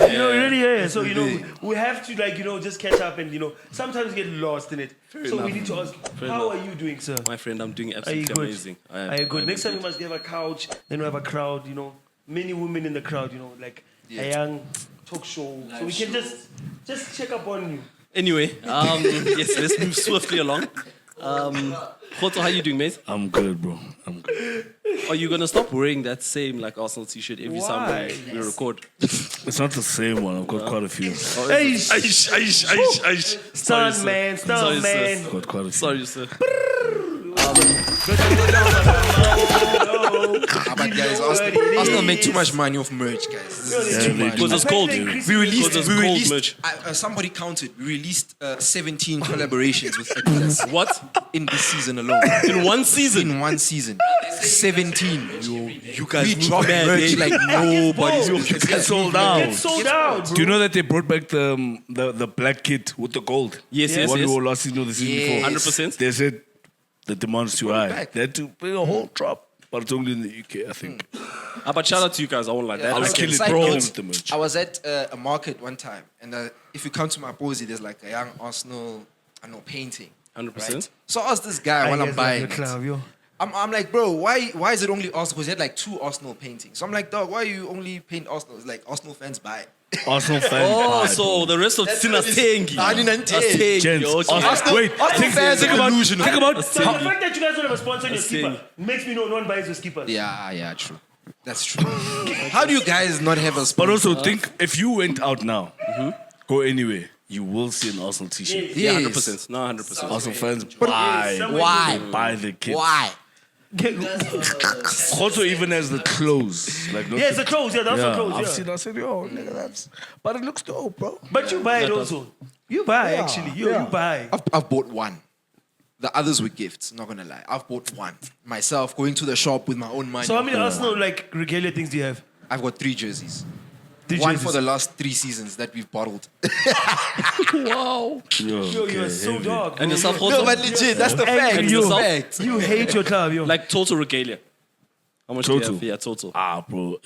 It really is. So, we have to, just catch up and, sometimes get lost in it. We need to ask, how are you doing, sir? My friend, I'm doing absolutely amazing. Are you good? Next time we must have a couch, then we have a crowd, many women in the crowd, a young talk show. So we can just check up on you. Anyway, yes, let's move swiftly along. Khoto, how you doing, mate? I'm good, bro. I'm good. Are you gonna stop wearing that same Arsenal t-shirt every time we record? It's not the same one. I've got quite a few. Stun man. I've got quite a few. Sorry, sir. But guys, Arsenal made too much money off merch, guys. This is too much. Because it's cold. We released merch. somebody counted. We released 17 collaborations with Adidas. What? In this season alone. In one season? In one season. 17. You guys we dropped merch like nobody's. It's sold out. It's sold out, bro. Do you know that they brought back the black kit with the gold? Yes. What we wore last season or the season before? 100%. They said the demand's too high. back. They had to bring a whole drop. But it's only in the UK, I think. But shout out to you guys. I won't like that. I'll kill it, Side bro. note, I was at a market one time, and if you come to my posie, there's like a young Arsenal, painting. 100%. Right? So I asked this guy while I'm buying it. yo. I'm like, bro, why is it only Arsenal? Because he had like 2 Arsenal paintings. So I'm like, dog, why you only paint Arsenal? It's like Arsenal fans buy it. Arsenal fan. Oh, bad, so bro. the rest of Sinas Tengi. Gents, wait, think about So the fact that you guys don't have a sponsor on your skipper makes me know no one buys your skipper. Yeah, true. That's true. How do you guys not have a sponsor? But also think, if you went out now, go anywhere, you will see an Arsenal t-shirt. Yeah, Yes. 100%. No, 100%. Arsenal fans buy. Why? Buy the kit. Why? Also even as the clothes. Like, Yeah, it's the clothes. Yeah, that's the clothes. I've Yeah. seen, I said, yo, nigga, that's... But it looks dope, bro. But you buy it also. You buy, actually. You buy. I've bought one. The others were gifts, not gonna lie. I've bought one. Myself, going to the shop with my own money. So how many Arsenal, regalia things do you have? I've got 3 jerseys. 3 One jerseys. for the last 3 seasons that we've bottled. Wow. Yo, you are so dog. And yourself, No, but legit, that's the fact. And It's the yourself? fact. You hate your club, yo. Like total regalia. How much Total? do you have? Yeah, total. Bro.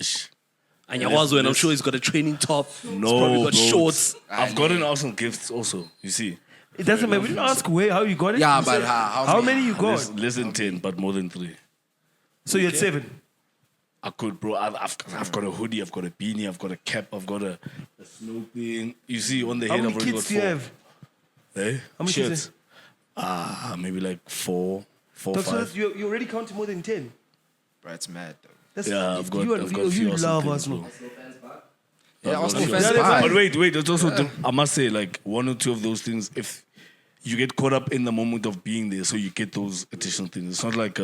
And Yawazo, and I'm sure he's got a training top. He's No, probably got bro. shorts. I've gotten Arsenal gifts also, you see. It doesn't matter. We didn't ask how you got it. Yeah, You but said- how many you got? Less than 10, but more than 3. So you had 7. I could, bro. I've got a hoodie, I've got a beanie, I've got a cap, I've got a snow thing. You see, on the How head, many I've already kids got do you 4. have? Eh? How many kids? Maybe like 4, So 5. you already counting more than 10. Bro, it's mad, though. That's, Yeah, I've got you, a few you Arsenal love things, Arsenal. bro. Yeah, Arsenal Yeah, fans yeah, buy. But wait, it's also, I must say, like, 1 or 2 of those things, if you get caught up in the moment of being there, so you get those additional things. It's not like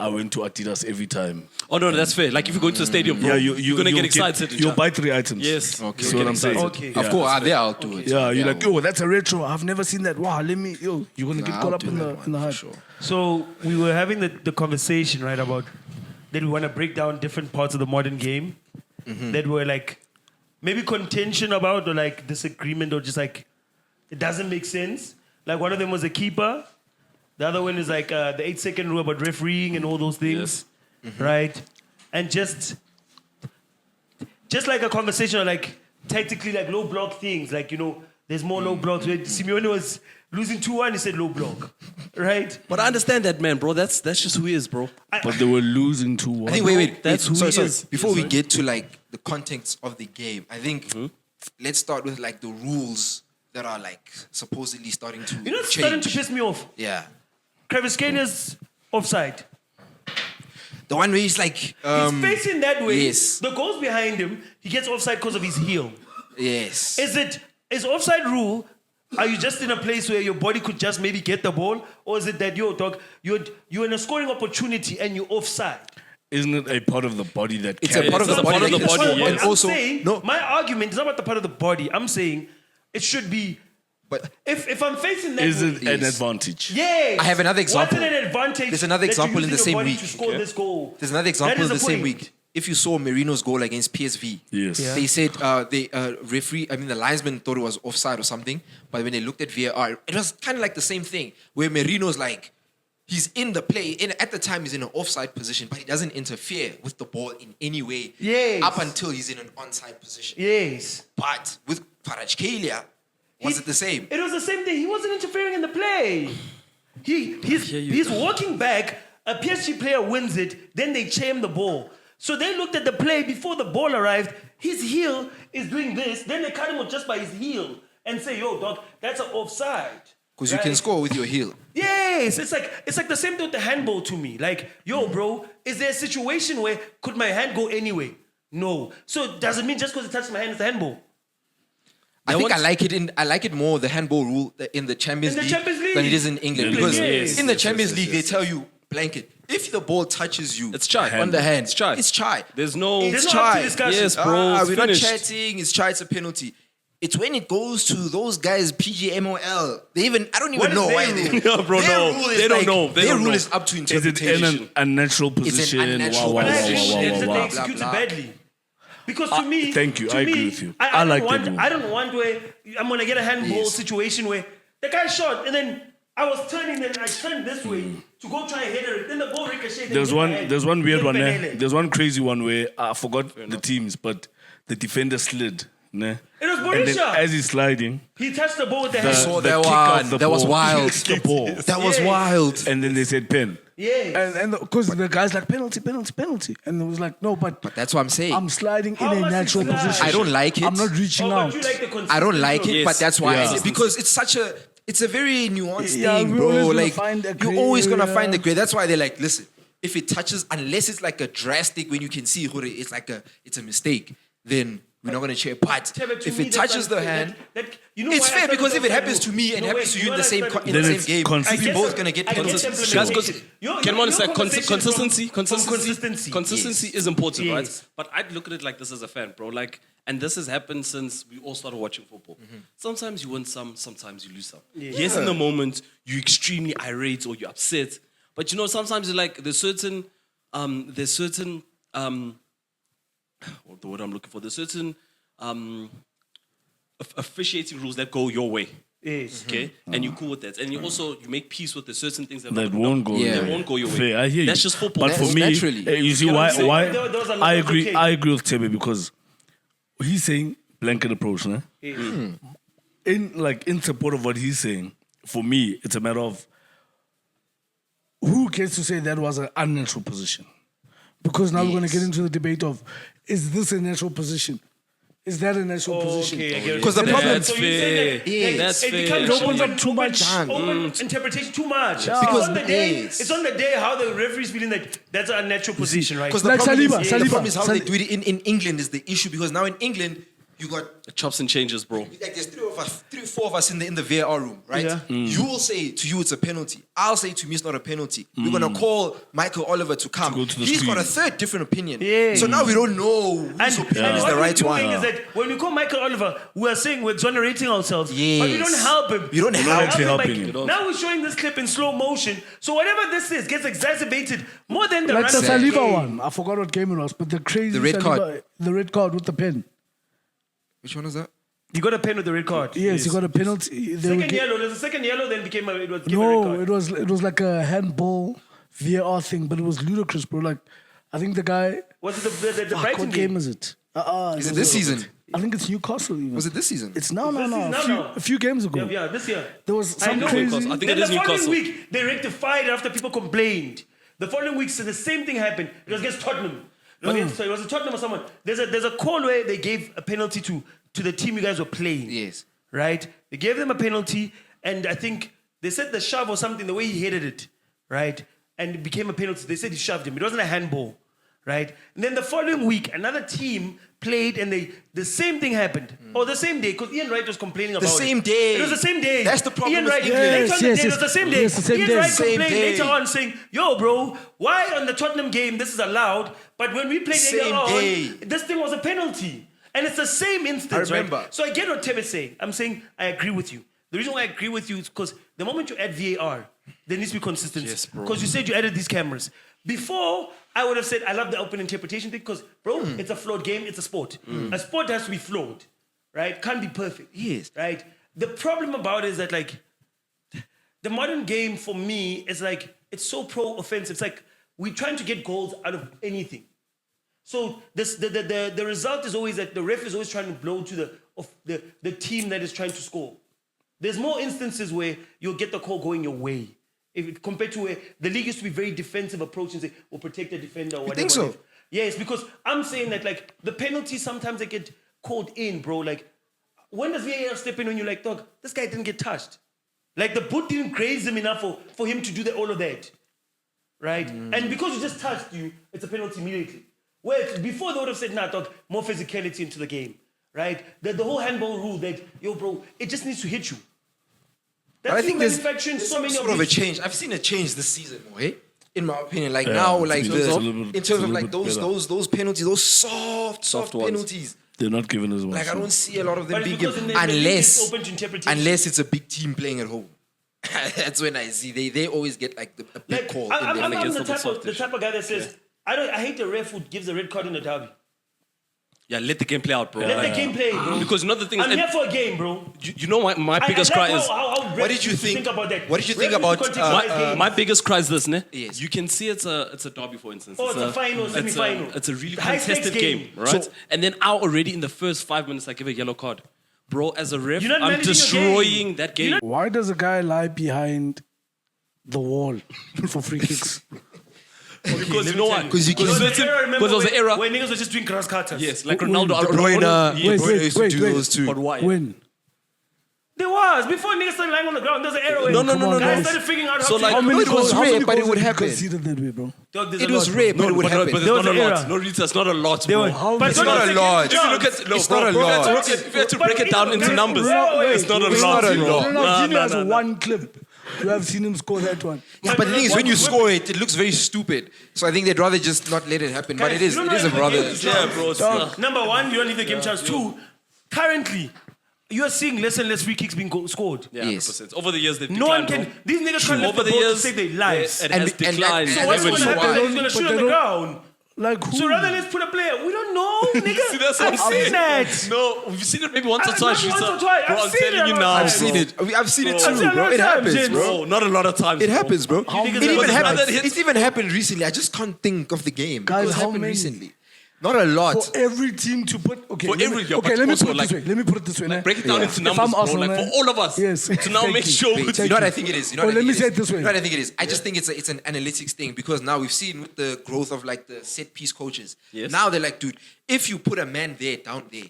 I went to Adidas every time. Oh, no, that's fair. Like if you go to the stadium, bro, you're going to get excited. You'll buy 3 items. Yes. Okay. See what I'm saying? Okay. Of course, I'll do it. Yeah, you're like, yo, that's a retro. I've never seen that. Wow, you're going to get caught up in the hype. Sure. So we were having the conversation, right, about that we want to break down different parts of the modern game that were like maybe contention about or like disagreement or just like it doesn't make sense. Like one of them was a keeper. The other one is like the 8-second rule about refereeing and all those things, right? And just like a conversation, like tactically like low block things, like there's more low blocks. Simeone was losing 2-1, he said low block, right? But I understand that, man, bro. That's just who he is, bro. But they were losing 2-1. I think, wait. That's who sorry, he is. Before we get to like the context of the game, I think let's start with like the rules that are like supposedly starting to You know what's change. starting to piss me off? Yeah. Kvaratskhelia offside. The one where he's like... He's facing that way. Yes. The goal's behind him. He gets offside because of his heel. Yes. Is offside rule, are you just in a place where your body could just maybe get the ball? Or is it that, you're in a scoring opportunity and you're offside? Isn't it a part of the body that It's carries a part of the It's a part body. of the body, But yes. I'm Also, saying, no. my argument is not about the part of the body. I'm saying it should be, But if I'm facing that Is way, it an advantage? yes. I have another example. What's an advantage? There's another that you're example in the using your same body week, to score okay? this goal. there's another That example is in the same point. week. If you saw Merino's goal against PSV, Yes. Yeah. they said the linesman thought it was offside or something, but when they looked at VAR, it was kind of like the same thing, where Merino's like, he's in the play. At the time, he's in an offside position, but he doesn't interfere with the ball in any way. Yes. Up until he's in an onside position. Yes. But with Kvaratskhelia, was it the same? It was the same thing. He wasn't interfering in the play. He's walking back. A PSG player wins it. Then they jam the ball. So they looked at the play before the ball arrived. His heel is doing this. Then they cut him off just by his heel and say, "Yo, dog, that's an offside." Because you can score with your heel. Yes, it's like the same thing with the handball to me. Like, yo, bro, is there a situation where could my hand go anyway? No. So does it mean just because it touched my hand it's a handball? I think I like it more the handball rule in the Champions League than it is in England. Because in the Champions League they tell you blanket. If the ball touches you, It's chai. on the hand. It's chai. It's chai. There's no... There's It's no up to chai. discussion. Yes, bro. It's We're not finished. chatting. It's chai. It's a penalty. It's when it goes to those guys, Pgmol. I don't What even is know their why rule? they. No, bro, their no. rule is They don't like- know. They Their don't rule know. is up to Is it interpretation. in an unnatural position? unnatural Wow, wow, But I wow, appreciate wow, that wow, they wow. execute it blah. badly. Because to me, thank you. to I me, agree with you. I I don't like want, that rule. I don't want where I'm gonna get a handball Yes. situation where the guy shot and then I was turning, then I turned this way to go try and hit it. Then the ball ricocheted. There's one weird one there. It There's one crazy one where I forgot the teams, but the defender slid. Ne? was And then Borisha. as he's sliding, He touched the ball with the the, hand. saw the that kick one. of the That was ball wild. hits the ball. That was Yes. wild. And then they said pen. Yes. And because the guy's like penalty. And it was like, no, but That's what I'm saying. I'm sliding How in a much natural is that? position. I don't like it. I'm not reaching Oh, out. but you like the consistency. I don't like it, Yes. but that's why Yeah. because it's a very nuanced Yeah, thing, we're bro. always gonna Like find a you're gray always gonna area. find the gray. That's why they're like, listen, if it touches, unless it's like a drastic when you can see it's a mistake, then we're not gonna cheer. But Tebe, to if me, it that's touches the unfair. hand, You know it's why I fair started because if it those happens to rules? me and No, happens wait, to you in know the what I same started- in Then the it's same game, consistent. we're both gonna get I get penalties. implementation. Because Your can one say conversation from consistency? Consistency is important, Yes. right? But I'd look at it like this as a fan, bro. Like, and this has happened since we all started watching football. Sometimes you win some, sometimes you lose some. Yes, in the moment you're extremely irate or you're upset, but you know sometimes you're like there's certain what the word I'm looking for? There's certain officiating rules that go your way. Yes. Okay, and you're cool with that, and you make peace with the certain things that Won't go. Yeah. They won't go your way. Fair, I hear you. That's just football. But for That's me, naturally. you see You know why? what I'm saying? Why? There was a lot I of agree. okay. I agree with Tebe because he's saying blanket approach. Ne? In support of what he's saying, for me, it's a matter of who gets to say that was an unnatural position. Because now we're going to get into the debate of is this a natural position? Is that a natural position? Okay, I get it. Because the problem- That's So you're saying fair. That's it fair. becomes It opens up too much. open interpretation too much. Yeah. Because Because on the day, yes. it's on the day how the referee's feeling that that's a natural position, right? Because Like the problem Saliba, is, the problem is how they Saliba. do it in England is the issue because now in England you got chops and changes, bro. like there's three or four of us in the VAR room, right? Yeah. You will say to you it's a penalty. I'll say to me it's not a penalty. We're gonna call Michael Oliver to come. go to the He's got a screen. third different opinion. Yeah. So now we don't know whose opinion is what the we're right doing one. is that when we call Michael Oliver, we're saying we're exonerating ourselves, but we don't Yes. help him. You don't We're help actually him by- helping him. Now we're showing this clip in slow motion, so whatever this is gets exacerbated more than the Like the random Saliba game. one. I forgot what game it was, but the crazy The red Saliba, card. the red card with the pen. Which one is that? You got a pen with the red card. Yes, he got a penalty. They were Second gi- yellow. There's a second yellow, then became it was given a red No, card. it was like a handball VAR thing, but it was ludicrous, bro. Like, I think the guy. Was it the Fuck, Brighton what game game? is it? Is it this season? I think it's Newcastle. Even. Was it this season? It's no. This is now. A few games ago. Yeah, this year. There was I some know. crazy. Newcastle. I think Then it is the following Newcastle. week, they rectified after people complained. The following week, so the same thing happened. It was against Tottenham. So it was Tottenham or someone. There's a call where they gave a penalty to the team you guys were playing. Yes. Right? They gave them a penalty, and I think they said the shove or something, the way he headed it, right? And it became a penalty. They said he shoved him. It wasn't a handball, right? And then the following week, another team played, and the same thing happened. Or the same day, because Ian Wright was complaining about it. same day. It was the same day. That's the problem Ian with Wright, England. later on the Yes, day, it was the same day. yes, the same Ian day. Wright Same complained day. later on saying, yo, bro, why on the Tottenham game this is allowed, but when we played Same later on, day. this thing was a penalty. And it's the same instance, I remember. right? So I get what Tim is saying. I'm saying I agree with you. The reason why I agree with you is because the moment you add VAR, there needs to be consistency. Yes, bro. Because you said you added these cameras. Before, I would have said I love the open interpretation thing because, bro, it's a flawed game. It's a sport. A sport has to be flawed, right? Can't be perfect. Yes. Right? The problem about it is that, like, the modern game for me is like, it's so pro-offensive. It's like we're trying to get goals out of anything. So the result is always that the ref is always trying to blow to the team that is trying to score. There's more instances where you'll get the call going your way. Compared to where the league used to be very defensive approach and say, we'll protect the defender or whatever. You think so? Yes, because I'm saying that like the penalties sometimes they get called in, bro. Like, when does VAR step in when you're like, dog, this guy didn't get touched? Like the boot didn't graze him enough for him to do all of that. Right? And because you just touched you, it's a penalty immediately. Where before they would have said, nah, dog, more physicality into the game. Right? The whole handball rule that, yo, bro, it just needs to hit you. That's I think there's so many sort of a change. I've seen a change this season, eh? In my opinion, like now, like in terms of like those penalties, those soft penalties. They're not given as much. Like I don't see a lot of them being given unless it's a big team playing at home. That's when I see they always get like a big call. I'm the type of guy that says, I hate the ref who gives a red card in the derby. Yeah, let the game play out, bro. Let the game play, bro. Because another thing I'm here for a game, bro. You know my biggest cry is... What did you think about that? What did you think about... my biggest cry is this, ne? Yes. You can see it's a derby, for instance. It's a final, semi-final. It's a really High-stakes contested game, right? And then already in the first 5 minutes, I give a yellow card. Bro, as a ref, I'm destroying that game. Why does a guy lie behind the wall for free kicks? Because you know what? Because there was an era when niggas were just doing grass cutters. Yes, like Ronaldo. De Bruyne used to do wait. those too. But why? When? There was. Before niggas started lying on the ground, there's an era. No. Guys started figuring out how So to... like- How many it was goals- how rare, many but it goals would have you happen. conceded that way, bro? Dog, there's It a was lot, rare, bro. but it would happen. But There it's was not a an lot. era. No, Rita, it's not a lot, There bro. were- It's not a lot. If you look at... No, It's bro, not a bro, lot. If you have to break it down into Guys, numbers, wait, it's not a it's lot. not a bro. lot. No, Gini has no. one clip. You have seen him score that one. Yeah, but the thing is, when you score it, it looks very stupid. So I think they'd rather just not let it happen. But it is a rather... Yeah, bro. It's not. Number one, you don't leave the game chance. Two, currently, you are seeing less and less free kicks being scored. Yeah, Yes. 100%. Over the years, they've No one declined, can... These niggas can't lift Over the the ball to years, save their lives. it And- has and- declined. and- So what's and- going to and- happen? why? He's going to shoot But on they the don't- ground. Like who? So rather let's put a player. We don't know, nigga. See, that's what I've I'm saying. seen that. No, we've seen it maybe once or Not twice. once Rita. or twice. Bro, I've I'm seen it telling you a lot now, of I've times. seen it. I've seen it I've seen too, it a bro. lot It of times, happens, James. bro. Bro, not a lot of times. It bro. happens, bro. How It many even times happened. that hit? It's even happened recently. I just can't think of the game. Guys, It was how happened many? recently. Not a lot. For every team to put... Okay, For let every- me, yeah, okay, but let me also put it this like- way. Let me put it this way. Like, nah. break it down into If numbers, I'm bro. Arsenal, Like, for man- all of us. Yes, To now make exactly. sure... Wait, good- you know what I think it is? You know Oh, what I let think me it say is? it this way. You know what I think it is? I just think it's an analytics thing because now we've seen with the growth of like the set piece coaches. Yes. Now they're like, dude, if you put a man there, down there,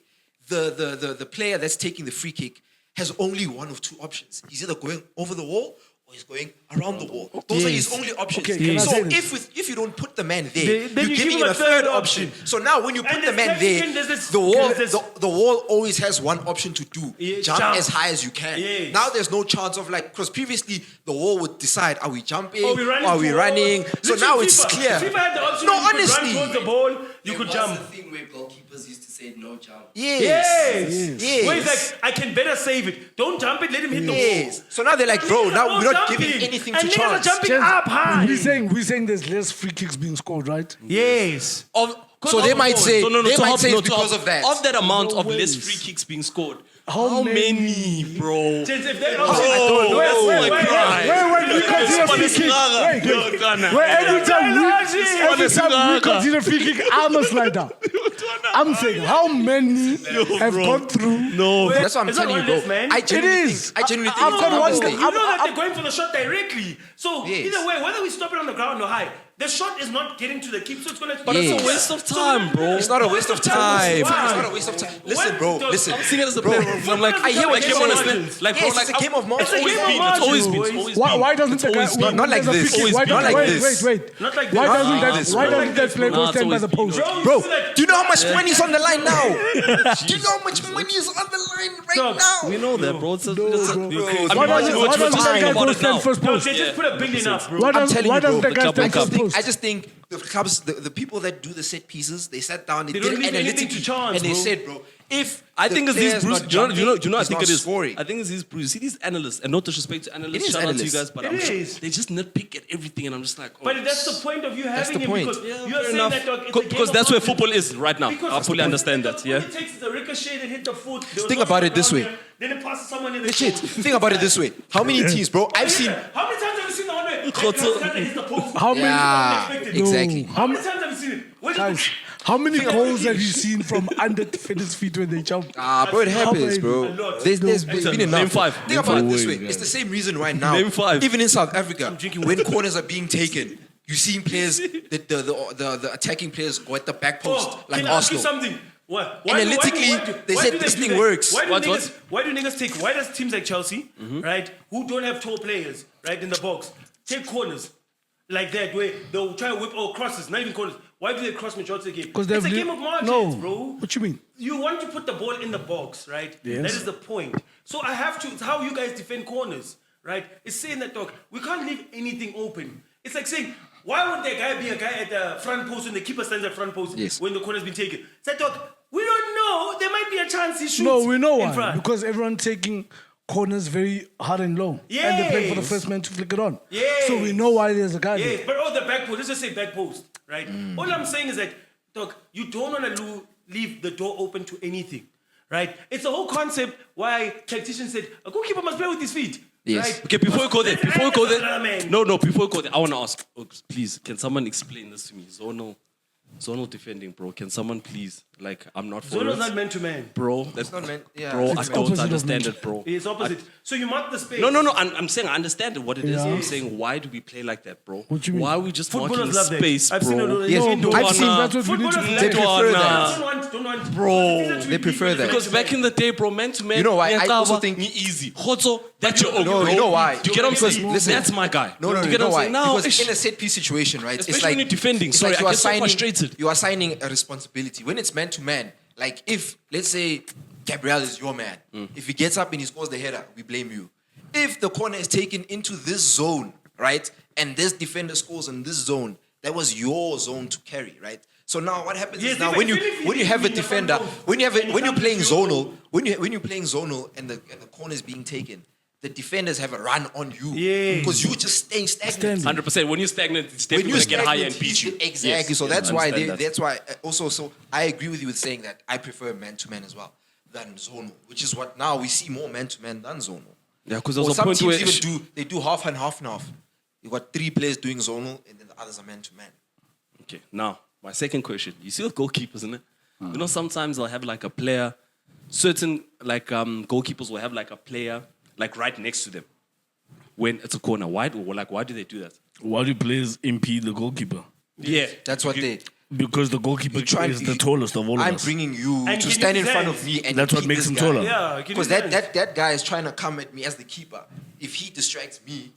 the player that's taking the free kick has only one of two options. He's either going over the wall or he's going around the wall. Those are his only options. Okay, can I so say this? if you don't put the man there, Then you're you giving give him a third option. option. So now when you put And the man there's there, this- the wall always has one option to do. Yeah, jump jump. as high as you can. Yes. Now there's no chance of like, because previously the wall would decide, are we jumping? Are we running? Are we forward? runing? So Literally, now it's FIFA. clear. FIFA had the option No, where you could honestly. run towards the ball, you There could was jump. a thing where goalkeepers used to say no jump. Yes. Yes. Where it's like, I can better save it. Don't jump it, let him hit the Yes. wall. So now they're like, bro, Niggas now are we're not jumping. giving anything And to niggas are chance. jumping up high. We're saying there's less free kicks being scored, right? Yes. So they might say, No, they to might help- say no, it's to because help- of that. Of that amount of less ways. free kicks being scored. How many? bro? Since if they Bro, don't that's wait, my wait, cry. we consider free kick. Wait, every time we consider free kick, I'm a slider. I'm saying, how many have gone through? No. That's what I'm It's not telling you, honest, bro. man. I genuinely is. think, I genuinely think I've it's got a one mistake. thing. You know that they're going for the shot directly. So Yes. either way, whether we stop it on the ground or high, the shot is not getting to the keeper, so it's going to... But it's a waste of time, bro. It's not a waste of time. It's Why? not a waste of time. Listen, bro. When- Listen. I'm seeing it as a Bro, player. I'm like, I hear what It's you're a game of saying. margins. Like, bro, Yes, like, it's a game of margins. It's a game of It's always margins, been. boys. It's always Why been. doesn't It's the guy? always been. Not like there's a this. free kick, why Not like doesn't- this. Wait. Not like Why this. doesn't that? this, Why bro. doesn't that play Nah, go it's stand by always the been, post? Bro, Bro, you feel like- do you know how much money is on the line now? Do you know how much money is on the line right Dog, now? We know that, bro. It's a, No, it's a, bro. I mean, Why why doesn't would you that guy about go it now? stand first No, post? they just put a billion up, bro. Why I'm doesn't telling you, bro. that guy the club- stand the club- first post? I just think the clubs, the people that do the set pieces, they sat down, they They did don't leave anything analytically, to chance, and they bro. said, bro, If I the think it's these player's Bruce. not Do you know? jumping, I he's think not it is. scoring. I think it's these Bruce. See these analysts, and no disrespect to analysts. It is Shout out to you analysts. guys, but It I'm sure is. they just nitpick at everything, and I'm just like, oh. But that's the point of you having the him point. because Yeah, you're fair saying enough. that dog, it's a game Because of that's where confidence. football is right now. Because I fully understand that. All Yeah. it takes is a ricochet that hit the foot. There was Think no about it this ground way. here, then it passes someone in the Legit. foot. Think about it this way. How many teams, bro? I've seen. How many times have you seen the one where Khotso. that hits the post? How many? Yeah, Unexpected. exactly. How many times have you seen it? Where did Guys, how many goals have you seen from under defenders' feet when they jump? Bro, it happens, many? bro. A lot. There's been enough. Name five. Think Name about it five. this way. Way, It's the same reason right now. Name five. Even in South Africa, when corners are being taken, you see players, the attacking players go at the back post, Oh, like can I ask you Arsenal. something? What? Analytically, they said this do thing that? works. Why do What? niggas? Why do niggas take? Why does teams like Chelsea, right, who don't have tall players, right, in the box, take corners like that, where they'll try to whip all crosses, not even corners. Why do they cross majority of the game? Because It's a game of margins, no. bro. What you mean? You want to put the ball in the box, right? Yes. That is the point. So I have to. It's how you guys defend corners, right? It's saying that, dog, we can't leave anything open. It's like saying, why would there guy be a guy at the front post when the keeper stands at front post Yes. when the corner's been taken? It's like, dog, we don't know. There might be a chance he shoots. No, we know in why. front. Because everyone's taking corners very hard and low. And they're playing for the Yes. first man to flick it on. Yes. So we know why there's a guy Yes, there. but the back post, let's just say back post, right? All I'm saying is that, dog, you don't want to leave the door open to anything, right? It's the whole concept why tacticians said a goalkeeper must play with his feet. Yes. Right? Okay, before we go there, Because before we go I am a there, man. no, before we go there, I want to ask, please, can someone explain this to me? Zonal defending, bro. Can someone please, like, I'm not for Zono's it. not man to man. Bro, that's not meant- yeah, bro, it's I don't opposite of understand man. it, bro. It's opposite. So you mark the space. No, I'm saying I understand what it is. Yeah. I'm saying, why do we play like that, bro? What you mean? Why are we just Footballers marking love that. space, I've bro? seen it all. Yes, No, I've no, I've seen no. that's what we need to Footballers play. They prefer that. Don't want. Bro. They prefer that. Because back in the day, bro, man to man, You know why? I yeah, also Kaba, think- ni easy. Khotso, that's your own. No, bro. you know why? Do you get what I'm Because, saying? listen. That's my guy. No, Do you you get know what why? I'm saying? Now, Because in a set piece situation, right? Especially when you're defending. It's Sorry, like I you are get so signing. frustrated. You are signing a responsibility. When it's man to man, like if let's say Gabriel is your man, if he gets up and he scores the header, we blame you. If the corner is taken into this zone, right, and this defender scores in this zone, that was your zone to carry, right? So now what happens Yes, is now if when you have a in the defender, front post when and you're he playing comes to your zonal, when you're playing zonal and the corner is being taken, the defenders have a run on you Yes. because you just staying stagnant. 100%. When you're stagnant, it's When definitely you going to get higher and stagnant, beat you. exactly. Yes, So yes, that's I why understand that. that's why also. So I agree with you with saying that I prefer man to man as well than zonal, which is what now we see more man to man than zonal. Yeah, because Or there's a some point teams where... even do half and half now. You got 3 players doing zonal and then the others are man to man. Okay, now, my second question. You see with goalkeepers, isn't it? You know, sometimes they'll have like a player, certain like goalkeepers will have like a player like right next to them when it's a corner. Why do they do that? Why do players impede the goalkeeper? Yeah. That's what they. Because the goalkeeper trying- is the tallest of all of I'm us. bringing you And to can stand you in front defend? of me and That's what beat makes this him guy. taller. Yeah, can you Because defend? that guy is trying to come at me as the keeper. If he distracts me,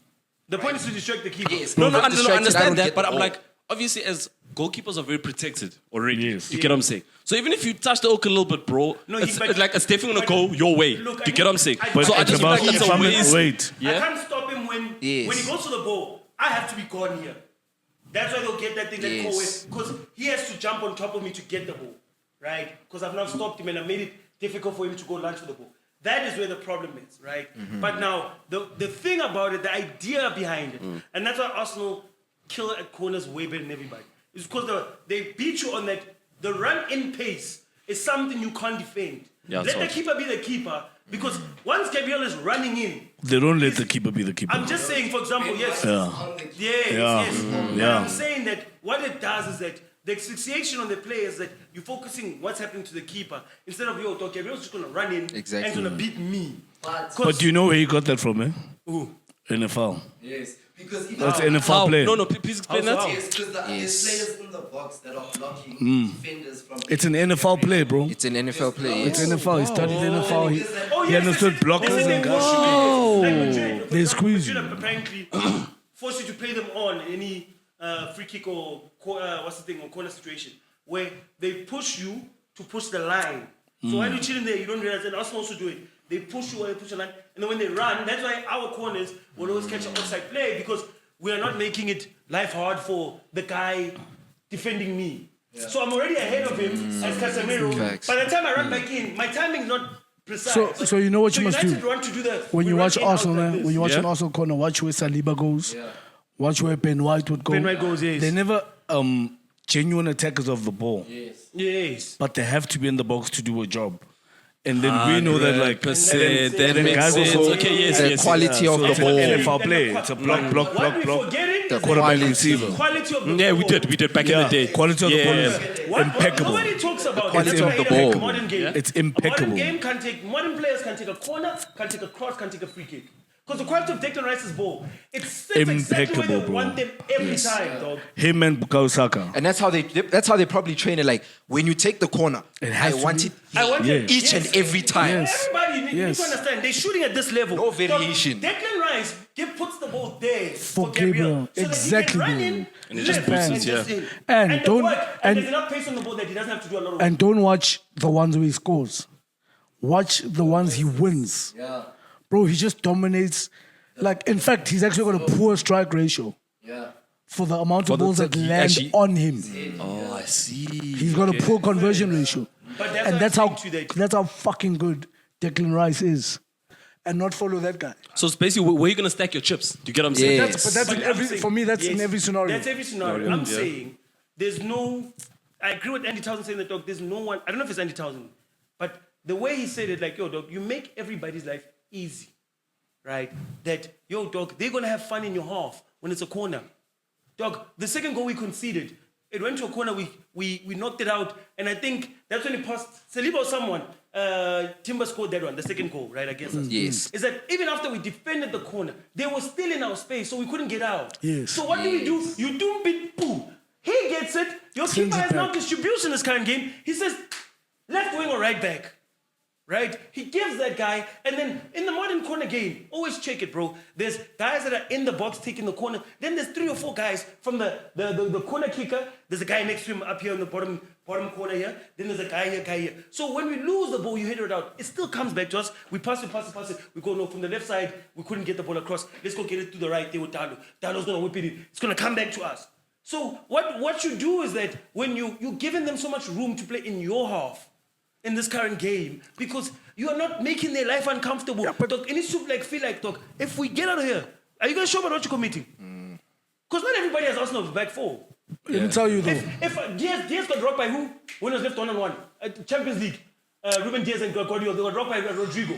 The point is to distract the keeper. yes. No, if I'm I distracted, I understand don't that, get but the I'm ball. like, obviously, as goalkeepers are very protected already. Yes. You get what I'm saying? So even if you touch the oak a little bit, bro, No, it's but- it's definitely but- going to go your way. Look, you get what I'm saying? But so I it's just feel about like it's a waste. wait. I Yeah. can't stop him when he goes to the ball. I have to be gone here. That's why they'll get that thing that Yes. call because he has to jump on top of me to get the ball, right? Because I've now stopped him and I made it difficult for him to go lunge for the ball. That is where the problem is, right? But now the thing about it, the idea behind it, and that's why Arsenal kill at corners way better than everybody. It's because they beat you on that. The run-in pace is something you can't defend. Yeah, Let the so- keeper be the keeper because once Gabriel is running in, They don't let the keeper be the keeper. I'm just saying, for example, yes. Yeah. Yes, Yeah. yes. And Yeah. I'm saying that what it does is that the asphyxiation on the player is that you're focusing what's happening to the keeper instead of yo, Gabriel's just gonna run in Exactly. and gonna beat me. But do you know where you got that from, eh? Who? NFL. Yes. Because if That's I- NFL How? play. No, please explain How? that. Yes, because Yes. there's players in the box that are blocking defenders from. It's an NFL play, bro. It's an NFL play. It's Yes. NFL. He studied NFL. He Oh, he yes, understood yes, blockers yes, and yes, guys. yes. Like Madrid, for They example, squeeze you. Madrid apparently force you to play them on in any free kick or corner situation where they push you to push the line. So while you're chilling there, you don't realize, and Arsenal also do it. They push you while they push the line, and then when they run, that's why our corners will always catch an offside play because we are not making it life hard for the guy defending me. So I'm already ahead of him as Casemiro. Facts. By the time I run back in, my timing is not precise. So you know what you must do? United want to do that. When We you run watch in, out Arsenal, like this. when you watch an Arsenal corner, watch where Saliba goes. Watch where Ben White would go. Ben White goes, yes. They never genuine attackers of the ball, Yes. but they have to be in the box to do a job. And then we know that like percent. That then makes guys sense. also- Okay, yes, The yes. quality of the it's an ball. NFL play. It's a block, block, What block, we're block. forgetting The is Quarterback quality. receiver. the quality of the Yeah, ball. we did back in the day. Quality of the ball is What impeccable. nobody talks about quality that's of why I the hate about ball. Modern game. It's A modern impeccable. game can take modern players can take a corner, can take a cross, can take a free kick. Because the quality of Declan Rice's ball, it's exactly where Impeccable, they bro. want them every time, dog. Him and Bukayo Saka. And that's how they probably train it. Like when you take the corner, has I to want be- it I want it each and every time. Yes. Everybody you need Yes. to understand, they're shooting at this level. No variation. Dog, Declan Rice puts the ball there For for Gabriel. Gabriel. So Exactly, that he can run bro. in, And it just lift, boosts and it, just yeah. in. And the don't- work, and- there's enough pace on the ball that he doesn't have to do a lot of work. And don't watch the ones where he scores. Watch the ones he wins. Yeah. Bro, he just dominates. Like, in fact, he's actually got a poor strike ratio Yeah. for the amount For of the balls that he land actually- on him. Oh, I see. He's got a poor conversion ratio. But that's And what that's I'm how saying to you that- that's how fucking good Declan Rice is. And not follow that guy. So it's basically where you gonna stack your chips. Do you get what I'm saying? Yeah. But that's in But every, I'm saying- for me, that's in yes, every scenario. That's every scenario. I'm saying there's no. I agree with Andy Townsend saying that, dog. There's no one. I don't know if it's Andy Townsend, but the way he said it, like, yo, dog, you make everybody's life easy, right? That, yo, dog, they're gonna have fun in your half when it's a corner. Dog, the second goal we conceded, it went to a corner. We knocked it out, and I think that's when it passed Saliba or someone. Timber scored that one, the second goal, right, against us. Yes. Is that even after we defended the corner, they were still in our space, so we couldn't get out. Yes. So what do we do? You do bit poo. He gets it. Your Sends keeper it has no back. distribution in this current game. He says, left wing or right back. Right? He gives that guy, and then in the modern corner game, always check it, bro. There's guys that are in the box taking the corner. Then there's 3 or 4 guys from the corner kicker. There's a guy next to him up here in the bottom corner here. Then there's a guy here. So when we lose the ball, you hit it out. It still comes back to us. We pass it. We go, no, from the left side, we couldn't get the ball across. Let's go get it to the right there with Dalo. Dalo's going to whip it in. It's going to come back to us. So what you do is that when you're giving them so much room to play in your half, in this current game, because you are not making their life uncomfortable. Dog, it needs to feel like, dog, if we get out of here, are you going to show about what you're committing? Because not everybody has Arsenal back 4. Let me tell you though. If Diaz got dropped by who? When it was left 1-on-1. Champions League. Ruben Diaz and Guardiola, they got dropped by Rodrigo.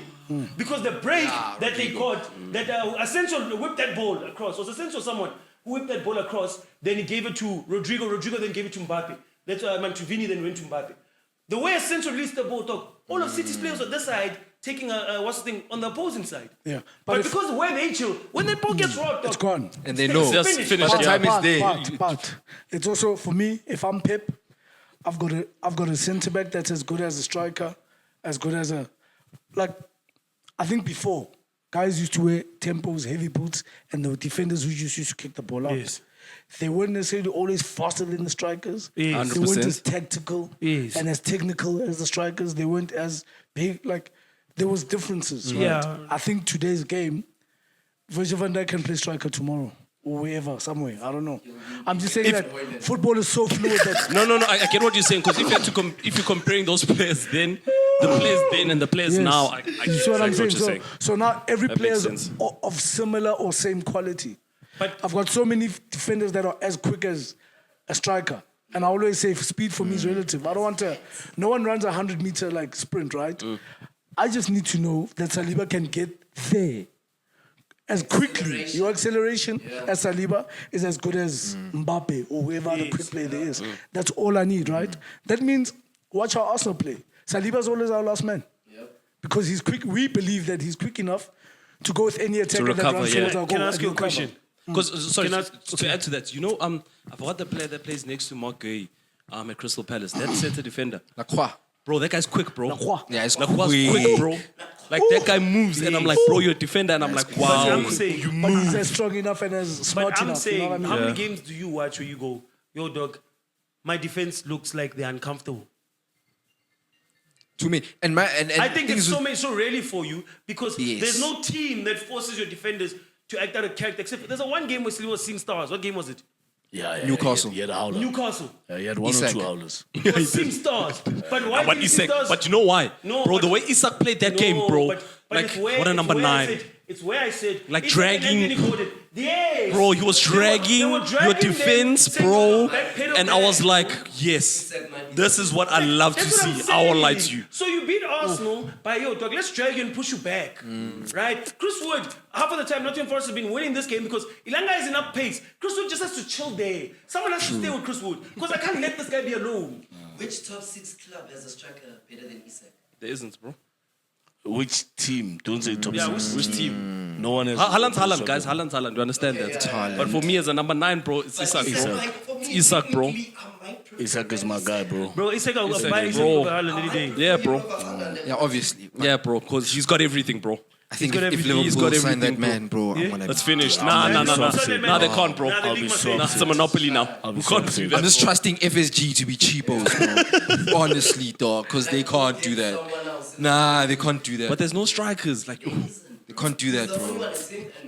Because the break that they caught, that Asensio whipped that ball across. Was Asensio someone who whipped that ball across, then he gave it to Rodrigo. Rodrigo then gave it to Mbappe. That's Mantuvini then went to Mbappe. The way Asensio released the ball, dog, all of City's players on this side taking on the opposing side. Yeah. But if- because the way they chill, when that ball gets rocked, it's gone. And they know. Just finished. finish By the it. time Yeah. it's there. But it's also for me. If I'm Pep, I've got a centre back that's as good as a striker, as good as a like. I think before guys used to wear tempos, heavy boots, and the defenders who just used to kick the ball out. Yes. They weren't necessarily always faster than the strikers. Yes. They weren't 100%. as tactical Yes. and as technical as the strikers. They weren't as big. Like there was differences. Right? Yeah. I think today's game, Virgil van Dijk can play striker tomorrow or wherever, somewhere. I don't know. I'm just saying that football is so fluid that No, I get what you're saying. Because if you're comparing those players then, the players then and the players Yes. now, I You see what I'm exactly saying? you're So now every That player makes is sense. of similar or same quality. But- I've got so many defenders that are as quick as a striker. And I always say speed for me is relative. I don't want to... No one runs a 100-meter like sprint, right? I just need to know that Saliba can get there as quickly. Your acceleration as Saliba is as good as Mbappe or whoever other quick player there is. That's all I need, right? That means watch how Arsenal play. Saliba's always our last man. Because he's quick. We believe that he's quick enough to go with any attacker that recover, runs yeah. towards our goal. Can I ask and you a recover. question? Because sorry, Can I- to add to that, you know, I forgot the player that plays next to Mark Gay at Crystal Palace. That center defender, Lacroix. bro. That guy's quick, bro. Lacroix. Yeah, it's Lacroix's quick. quick, bro. Like that guy moves, and I'm like, bro, you're a defender, and I'm like, But wow. I'm saying, But he's as strong enough and as smart but I'm enough. saying, You know what I mean? how many games do you watch where you go, yo, dog, my defense looks like they're uncomfortable? To me. And I think things it's with- so rarely for you because Yes. there's no team that forces your defenders to act out of character. Except there's a one game where Saliba was seeing stars. What game was it? Yeah, Newcastle. He had a howler. Newcastle. Yeah, he had one Isak. or two howlers. It was Sim Stars. But why But did Sim Isak, Stars? but you know why? No, bro, but- the way Isak played that game, bro. But like, it's where, what a it's number where I 9. said- it's where I said. Like Isak dragging- and Anthony Gordon. Yes. Bro, he was They were dragging your dragging defense, them, bro. backpedal And I was back. like, yes, this is what I love to That's what I'm see. I will saying. lie to you. So you beat Arsenal by, yo, dog, let's drag you and push you back. Right? Chris Wood, half of the time, Nottingham Forest has been winning this game because Ilanga is enough pace. Chris Wood just has to chill there. Someone has to stay with Chris Wood because I can't let this guy be alone. Which top 6 club has a striker better than Isak? There isn't, bro. Which team? Don't say top Yeah, six. Which team? No one has. Haaland's Haaland, guys. Haaland's Haaland. Do you understand that? But for me, as a number 9, bro, it's Isak, bro. Isak, bro. Isak is my guy, bro. Bro, Isak will Isak, buy Isak bro. over Haaland any day. Yeah, bro. Yeah, obviously. Yeah, bro. Because he's got everything, bro. I think got if everything. He's Liverpool got sign that everything, man, bro, I'm gonna. It's finished. Nah. upset. Nah, they can't, bro. Nah, the I'll league be must so say- Nah, it's a monopoly now. I'll be We so can't do upset. that. I'm just trusting FSG to be cheapos, bro. Honestly, dog, because they can't do that. Nah, they can't do that. But there's no strikers. Like, They can't do that, bro.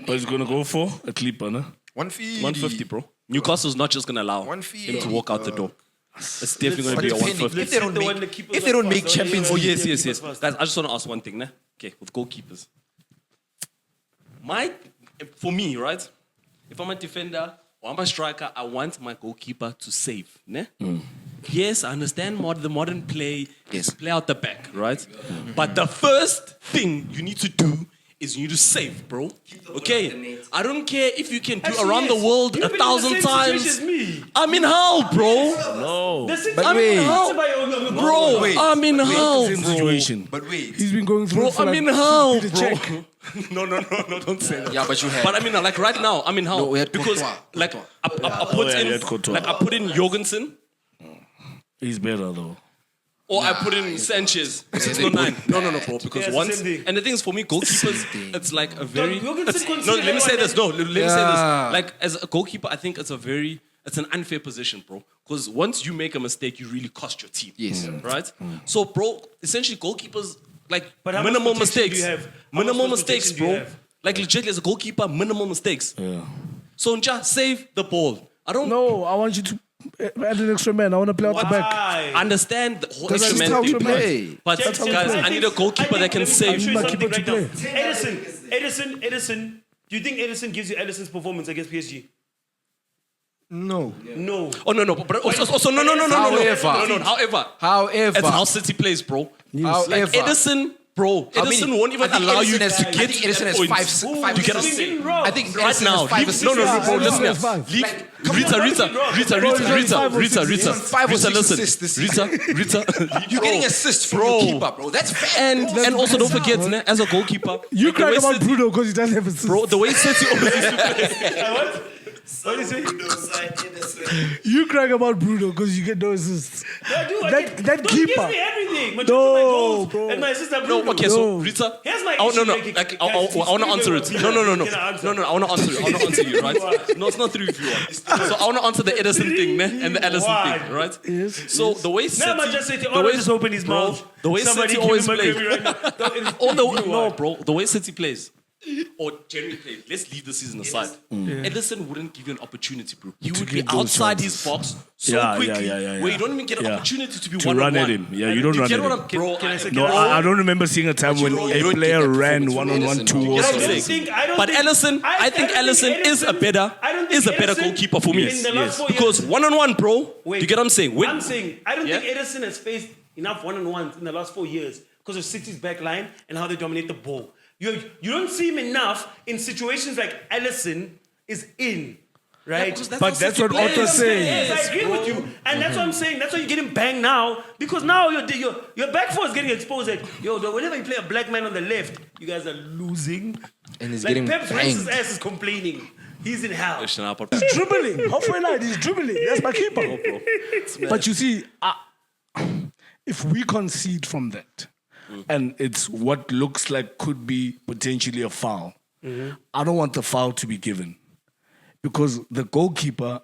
But he's gonna go for a clipper, no? 150. 150, bro. Newcastle's not just gonna allow 150, him to walk out the door. It's definitely gonna But be a depending, 150. if they don't The one make, that keepers if they are don't make fast, Champions Oh League, yes. Guys, I just want to ask one thing, ne? Okay, with goalkeepers. For me, right? If I'm a defender or I'm a striker, I want my goalkeeper to save, ne? Yes, I understand the modern play Yes. is play out the back, right? But the first thing you need to do is you need to save, bro. Okay? I don't care if you can do Actually, around yes. the world You've been in the 1,000 same times. situation as me. I'm in hell, bro. No. The City- But I'm wait. how? Bro, Wait, I'm in hell, Same bro. situation. but wait. He's been going through Bro, it for I'm like in hell, the bro. check. No, don't say that. Yeah, but you had. But I mean, like right now, I'm in hell No, we had because, Courtois. like, I put yeah, in, you had Courtois. like, I put in Jorgensen He's better though. or I put in Sanchez. It's they 609. both No, bro. Because Yeah, it's the once, same thing. and the thing is, for me, goalkeepers, it's like a very. Jorgensen it's- considered No, let me that say one, this. No, let me say Yeah. this. Like, as a goalkeeper, I think it's an unfair position, bro. Because once you make a mistake, you really cost your team. Yes. Right. So, bro, essentially, goalkeepers like But how much minimal protection do mistakes. you have? How Minimal much mistakes, protection do you bro. have? Like legit as a goalkeeper, minimal mistakes. Yeah. So just save the ball. I don't No, I want you to add an extra man. I want to play out the back. Why? understand the whole That's extra just man how thing. we play. But Check, check, guys, check. I need a goalkeeper that can let me save. show you My something keeper right to now. play. Edison. Do you think Edison gives you Edison's performance against PSG? No. No. Oh no, but also no. However. However, it's how However. City plays, bro. However. Like Edison, bro. Edison won't even allow you to I get think Edison has points. five You get assists. a I think right Edison now. has 5 Leave, assists. no, Yeah, listen yeah, here. five. Leave, Five or six listen. assists this season. Rita. You're getting assists from Bro. your keeper, bro. That's bad. And also don't forget, ne, as a goalkeeper, You like, the crying way about City- Bruno because he doesn't have assists. bro. The way City always used to play. What is it? You crying about Bruno because you get no assists. I do. That Don't give keeper. me everything. But No, my goals bro. and my assist are No, Bruno. okay, so No. Rita. Here's my Oh, issue, no. like, Like, guys, I want to answer it. No. Can I answer? I want to answer it. I want to answer you, right? No, it's not 3v1. So I want to answer the Edison thing, ne? And the Ellison Why? thing, right? Yes, So the way City, Now Manchester City, the all way just open his bro, mouth. the way Somebody City give always him a plays. Grammy right now. No, bro. The way City plays, or generally plays. Let's leave the season aside. Edison wouldn't give you an opportunity, bro. He would be get those outside chances. his box so Yeah, quickly, yeah. where you don't even get an Yeah. opportunity to be To one-on-one. run at him. Yeah, you don't run get at what him. I'm, bro. Can I say- No, I don't remember seeing a time when you a don't player get that ran performance from one-on-one Edison. towards Get what I'm him. saying? I don't But think- Ellison, I think don't Ellison is a better I don't think Edison goalkeeper for me. in the last 4 years- Because one-on-one, bro. Wait. You get what I'm saying? I'm saying I don't Yeah? think Edison has faced enough one-on-ones in the last 4 years because of City's back line and how they dominate the ball. You don't see him enough in situations like Ellison is in, right? because that's But how that's City what plays. Otto's saying. Yes, I agree with you, and that's what I'm saying. That's why you're getting banged now because now your back four is getting exposed. Like, yo, whenever you play a black man on the left, you guys are losing. And he's like getting Pep's racist banged. ass is complaining. He's in hell. He's dribbling. Halfway line, he's dribbling. That's my keeper. But you see, if we concede from that, And it's what looks like could be potentially a foul. I don't want the foul to be given because the goalkeeper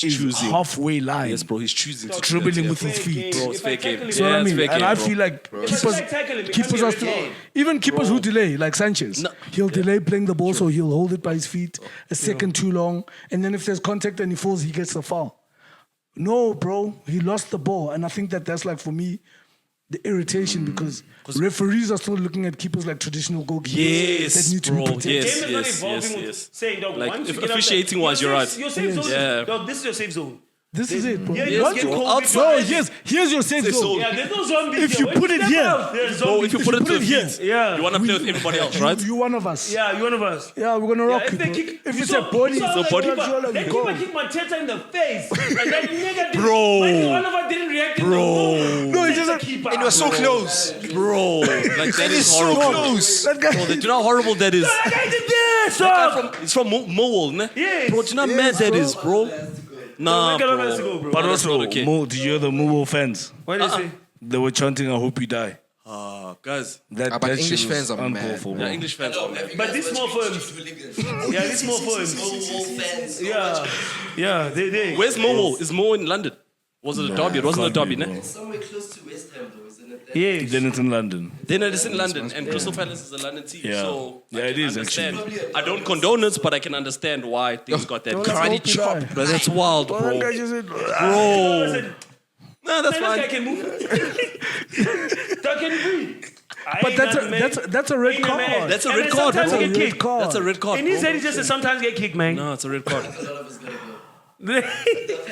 He's is choosing. halfway line. Yes, bro. He's choosing to Dribbling yeah. with his feet. Bro, it's If I fair game. tackle him, So what I it's mean, fair and game, I bro. feel like If I tackle him, it keepers can't are be a still red card. even keepers who delay, like Sanchez. No. He'll delay playing the ball, so he'll hold it by his feet a second too long, and then if there's contact and he falls, he gets the foul. No, bro, he lost the ball, and I think that's like for me the irritation because referees are still looking at keepers like traditional goalkeepers Yes, that need to bro, be protected. yes. Game is not evolving with saying, dog, Like, once if you get out officiating there, wise, you're right. Your safe zone Yeah. is, dog, this is your safe zone. This is it, bro. Yeah, you Once get you- cold outside. No, here's your safe zone. Yeah, there's no zombies If here. you When put it step here- out, there's Bro, zombies. if you put it to the here, feet, yeah. you want to play with everybody else, right? You one of us. Yeah, you one of us. Yeah, we're gonna rock if you. they bro. kick, If you it's saw- a body, you saw It's a body. that keeper- that Go. keeper kicked Mateta in the face. Like that nigga did. Bro. Like one of us didn't react. No, he just keeper. And it was so close. Bro, like that is so horrible. close. that guy. Bro, do you know how horrible that is? That guy did this. It's from Mowell, ne? Yes. Bro, do you know how mad that is, bro? Nah, Make it up as to bro. go, bro. But that's also, not okay. Mo, did you hear the Mubo fans? What did you say? They were chanting, "I hope you die." Guys, That, But that English shit was fans are uncalled mad. for, yeah, bro. English fans are mad. But these small firms. Yeah, these small firms. fans. Yeah, they. Where's Mowell? Is Mowell in London? Was it a derby? It wasn't a Can't derby, be, ne? bro. Somewhere close to West Ham, though, isn't it? Yes. Then it's in London. Then it is in London, and Crystal Palace is a London team. Yeah. So Yeah, I it can is, understand. actually. I don't condone it, but I can understand why things got that. Karate chop. But that's wild, That bro. guy just said, Bro. No, that's Man, this guy fine. can move. Dog can breathe. But that's a red card. That's a And red then card, sometimes bro. you get Red kicked. card. That's a red card. In his bro. head, he just said sometimes get kicked, man. No, it's a red card. A lot of us gotta go.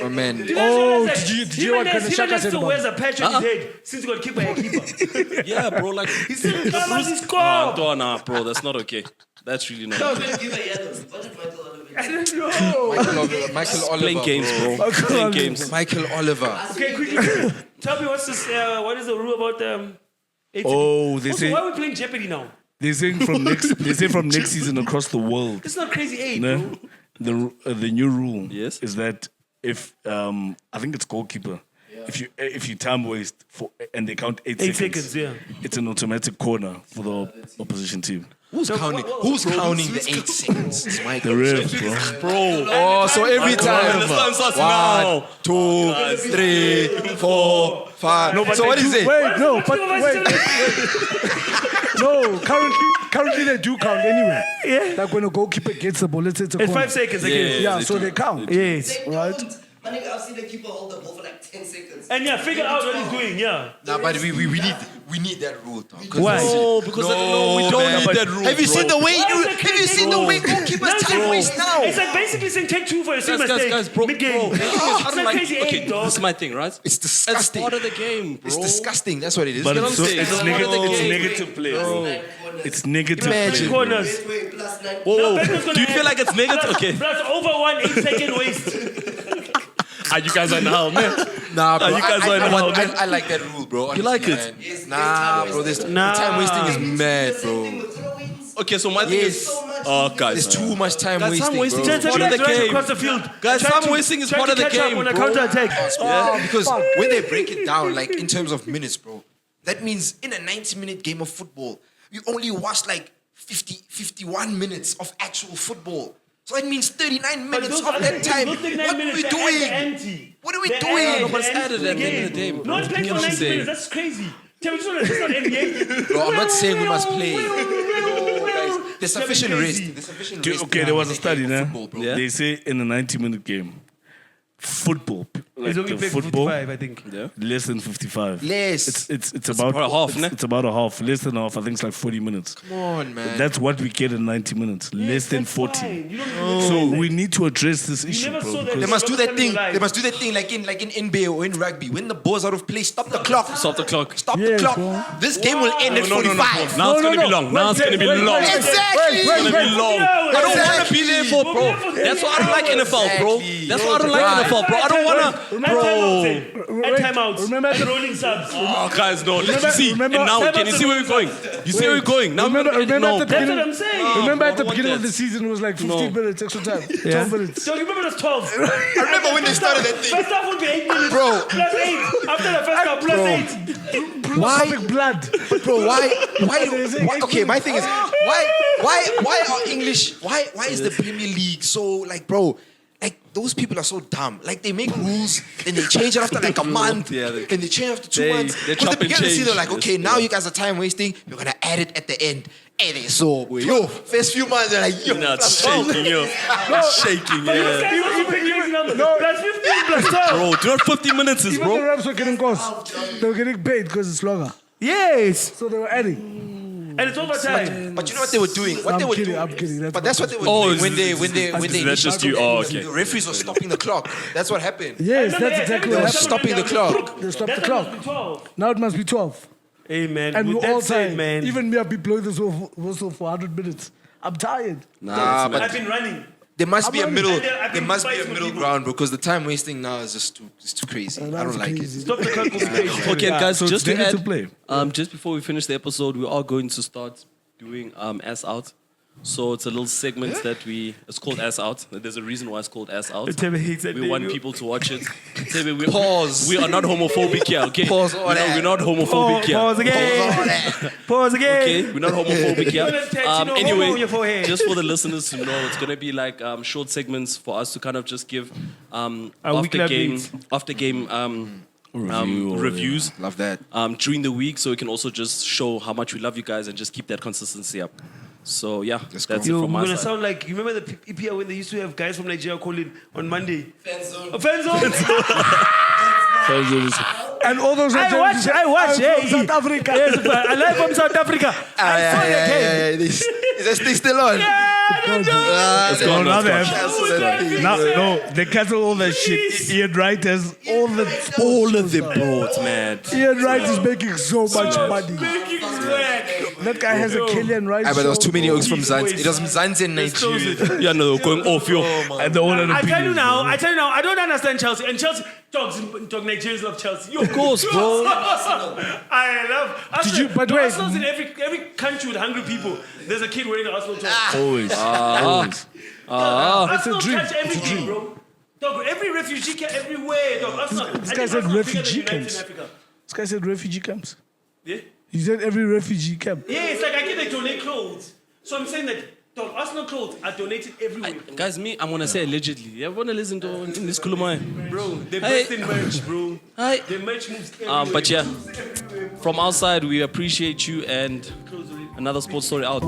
Oh man. Oh, did you hear what Kanashaka said still about wears a patch on his head since he got kicked by a keeper. Yeah, bro. Like He still covers his Nah, core. nah, bro. That's not okay. That's really not. I'm Okay. gonna give a yellow. What did Michael Oliver I do? don't know. Michael Oliver. Playing games, bro. Playing games. Michael Oliver. Okay, quickly. Tell me what's this? What is the rule about Oh, they also, say why are we playing Jeopardy now? they say from next they say from next season across the world. It's not crazy eight, No, bro. the new rule Yes. is that if I think it's goalkeeper, if you time waste for and they count 8 8 seconds, seconds, yeah. it's an automatic corner for the opposition team. Who's counting? Who's counting the 8 seconds? It's Michael. The refs, bro. Oh, so every time. This time starts 1, now. 2, 3, 4, 5. No, but so they what is do- it? Wait, no, but wait. No, currently they do count anyway. Yeah. Like when a goalkeeper gets the ball, let's say it's a It's corner. 5 seconds Yeah. again. Yeah, They so do. they count. Yes. They Right. don't. Man, I've seen the keeper hold the ball for like 10 seconds. And yeah, figure out what he's doing, yeah. Nah, but we need that rule, though. Why? No, because we don't man. need that rule. Have you bro. seen the way? Why is that Have you seen the way goalkeepers time waste now? It's like basically saying take two for a same mistake. Guys, bro, Mid-game. bro. The thing is, I It's don't like like. crazy Okay, eight, dog. this is my thing, right? It's It's disgusting. part of the game, bro. It's disgusting. That's what it is. But You know it's, what I'm so, saying? it's, It's negative, part of the it's game. negative play, bro. It's negative Imagine. play. Corners. Best way plus 9. Whoa, whoa. Beckham was gonna Do you add feel like it's negative? Okay. Plus over 1 8-second waste. You guys are now, man. Nah, bro. you guys are in hell, man. I like that rule, bro. honestly, like it? man. Yes, Nah, yes, bro. time The Nah. time wasting is mad, Same bro. thing with throw-ins. Okay, so my thing Yes. is, guys, There's too much time Guys, wasting, time wasting bro. is part of the Right game. across the field. Guys, Try time to- wasting is try part to of the catch up game, on a bro. counter-attack. Because when they break it down, like in terms of minutes, bro, that means in a 90-minute game of football, you only watch like 51 minutes of actual football. So that means 39 minutes of that time. What are we doing? What are we doing? No, but it's added at the end of the day, bro. No one's playing for You know what I'm 90 saying? minutes. That's crazy. Tell me, it's not NBA. Bro, I'm not saying we must play. There's sufficient rest. There's sufficient rest. Okay, there was a study, now. Football, bro. Yeah. They say in a 90-minute game, football, like He's only the played football, 55, I think. Yeah. less than 55. Less. It's about about a half, ne? it's about a half, less than a half. I think it's like 40 minutes. Come on, man. That's what we get in 90 minutes, less than That's 40. fine. You don't So we need to address this issue, never bro. saw that. because- They must do that thing. Live. They must do that thing like in NBA or in rugby. When the ball's out of play, stop the clock. Stop the clock. Stop the Yes, clock. bro. This game will end at 45. Now it's gonna be long. Now it's gonna be long. Exactly. It's gonna be long. I don't want to be there for, bro. Exactly. That's why I don't like NFL, bro. Exactly. That's why I don't like NFL, bro. I don't wanna, bro. And timeouts. Remember and the- rolling subs. Oh, guys, no. Let's Remember- see. And remember- now, can you see where we're going? You see where we're going? Now, Remember no, at the bro. That's beginning, what I'm saying. remember at I the don't want beginning of that. the season, it was like 15 minutes extra time. 12 minutes. So you remember it was 12. I remember when they started that thing. First half would be 8 minutes. Bro. Plus 8. After the first half, plus Bro. 8. Why? Big blood. Bro, why? Okay, my thing is, why are English? Why is the Premier League so like, bro? like those people are so dumb. Like they make rules, then they change it after like a month, Yeah, then they change after 2 they- months. they Because chop the beginning of and the season, they're change. like, okay, now you guys are time wasting. You're gonna add it at the end. And they so yo, first few months they're like, yo, No, it's plus 12. shaking, yo. It's shaking, yeah. Plus 15 plus 12. Bro, do not 50 minutes is, Even the bro. reps were getting cost. They were getting paid because it's longer. Yes. So they were adding. And it's overtime. But you know what they were doing? What they were doing? I'm kidding. But that's what they were Oh, doing when they that's just you. Oh, okay. the referees were stopping the clock. That's what happened. Yes, that's exactly what was happened. stopping the clock. They stopped the That clock. must be 12. Now it must be 12. Hey, man. And with we're that all said, tired. man. Even me, I've been blowing this whistle for 100 minutes. I'm tired. Nah, I've but been running. there must be a I'm middle. running. I've There been must be a fighting middle people. ground because the time wasting now is just too crazy. I don't like crazy. it. Stop the clock was crazy. Okay, guys, so just they to need add, to play. just before we finish the episode, we are going to start doing Ass Out. So it's a little segment that it's called Ass Out. There's a reason why it's called Ass Out. Tebe hates that We name, want yo. people to watch it. Tebe, Pause. We are not homophobic here, okay? Pause all that. We're not homophobic here. Pause again. Pause again. Okay, we're not homophobic here. You're gonna tattoo no homo on Anyway, your forehead. just for the listeners to know, it's gonna be like short segments for us to kind of just give weekly after game reviews Love that. during the week, so we can also just show how much we love you guys and just keep that consistency up. So yeah, Let's that's go. it Yo, from we're my gonna side. sound like, you remember the EPL when they used to have guys from Nigeria calling on Monday? Fan zone. Fan zone? And all those I watch, I'm hey. from South Africa. Yes, but I live from South Africa. I saw the game. Is that thing still on? I don't know. It's gone now. They have- Cancel that thing. Now, no, they cancel all that shit. Ian Wright has all of them. Bro, man. Ian Wright is making so much money. Making swag. That guy has a Killian Wright. But there was show. too many oaks from Zanzibar. It was Zanzibar in Nigeria. Yeah, no, going off, yo. And the owner I tell you now, I don't understand Chelsea. And Chelsea, Nigerians love Chelsea. Of course, bro. I love Arsenal. you- but wait. Arsenal's in every country with hungry people. There's a kid wearing an Arsenal top. Always. Always. Arsenal It's a dream. touch everything, bro. Dog, every refugee camp everywhere, dog. Arsenal. This I guy think said Arsenal bigger than refugee United camps. in Africa. This guy said refugee camps. Yeah? He said every refugee camp. Yeah, it's like I get they donate clothes. So I'm saying that dog, Arsenal clothes are donated everywhere. Guys, me, I'm gonna say allegedly. You wanna listen to in this Kulumai? Bro, they're Hey. best in merch, bro. Hi. Their merch moves everywhere. But yeah, Moves everywhere. from our side, we appreciate you and another sports story out.